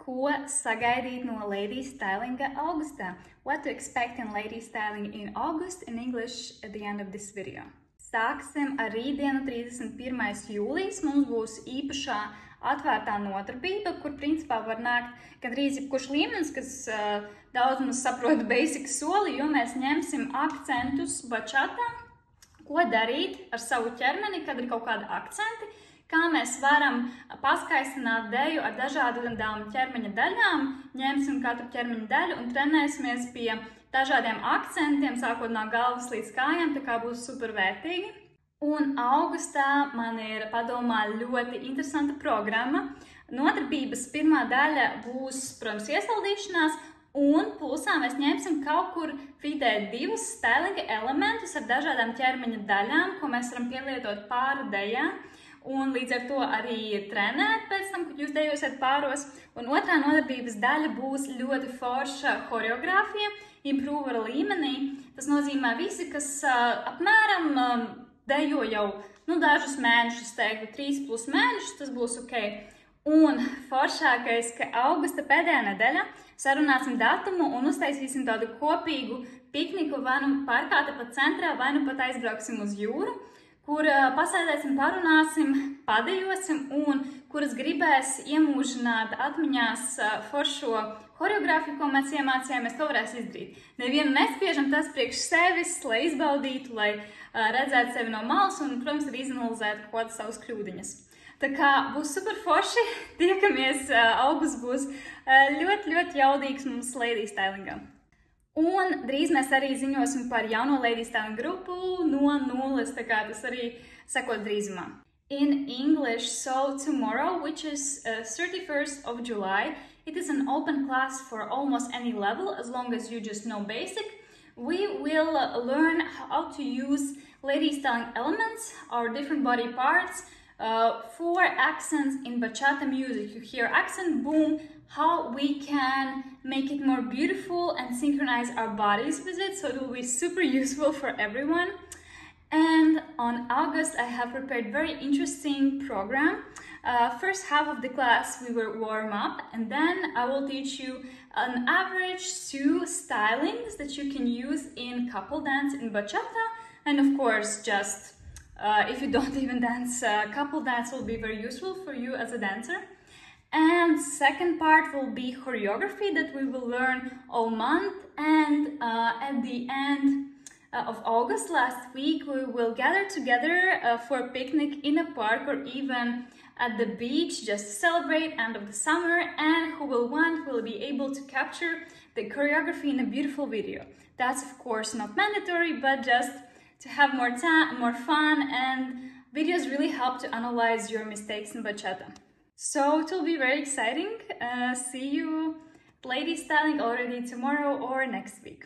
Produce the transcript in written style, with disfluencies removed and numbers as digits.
Ko sagaidīt no lady stylinga augustā? What to expect in lady styling in August in English at the end of this video. Sāksim ar rītdienu 31. jūlijas. Mums būs īpašā atvērtā nodarbība, kur principā var nākt gandrīz jebkurš līmenis, kas daudz mums saprot basic soli, jo mēs ņemsim akcentus bachata, ko darīt ar savu ķermeni, kad ir kaut kādi akcenti, kā mēs varam paskaistināt deju ar dažādām ķermeņa daļām, ņemsim katru ķermeņa daļu un trenēsimies pie dažādiem akcentiem, sākot no galvas līdz kājām, tā kā būs super vērtīgi. Un augustā man ir padomā ļoti interesanta programma. Nodarbības pirmā daļa būs, protams, iesaldīšanās, un pulsā mēs ņemsim kaut kur vidē 2 stylinga elementus ar dažādām ķermeņa daļām, ko mēs varam pielietot pāri dejā. Un līdz ar to arī trenēt pēc tam, kad jūs dejosiet pāros. Un otrā nodarbības daļa būs ļoti forša horeogrāfija, improver līmenī. Tas nozīmē visi, kas apmēram dejo jau dažus mēnešus, teiktu 3+ mēnešus, tas būs ok. Un foršākais, ka augusta pēdējā nedēļa sarunāsim datumu un uztaisīsim tādu kopīgu pikniku vai nu parkā tepat centrā, vai nu pat aizbrauksim uz jūru, kur pasēdēsim, parunāsim, padejosim un kuras gribēs iemūžināt atmiņās foršo horeogrāfiju, ko mēs iemācījāmies, to varēs izdarīt. Nevienu nespiežam tas priekš sevis, lai izbaudītu, lai redzētu sevi no malas un, protams, arī izanalizētu kaut kādas savas kļūdiņas. Tā kā būs super forši, tiekamies, augusts būs ļoti jaudīgs mums lady stylingā. Un drīz mēs arī ziņosim par jauno lady styling grupu no nulles, tā kā tas arī sekos drīzumā. In English, so tomorrow, which is 31st of July, it is an open class for almost any level, as long as you just know basic. We will learn how to use lady styling elements, our different body parts, for accents in bachata music. You hear accent, boom, how we can make it more beautiful and synchronize our bodies with it, so it will be super useful for everyone. And on August, I have prepared very interesting program. First half of the class we will warm up, and then I will teach you an average 2 stylings that you can use in couple dance in bachata, and of course just if you don't even dance, couple dance will be very useful for you as a dancer. And second part will be choreography that we will learn all month, and at the end of August last week we will gather together for a picnic in a park or even at the beach just to celebrate end of the summer, and who will want will be able to capture the choreography in a beautiful video. That's of course not mandatory, but just to have more time, more fun, and videos really help to analyze your mistakes in bachata. So it will be very exciting. See you lady styling already tomorrow or next week.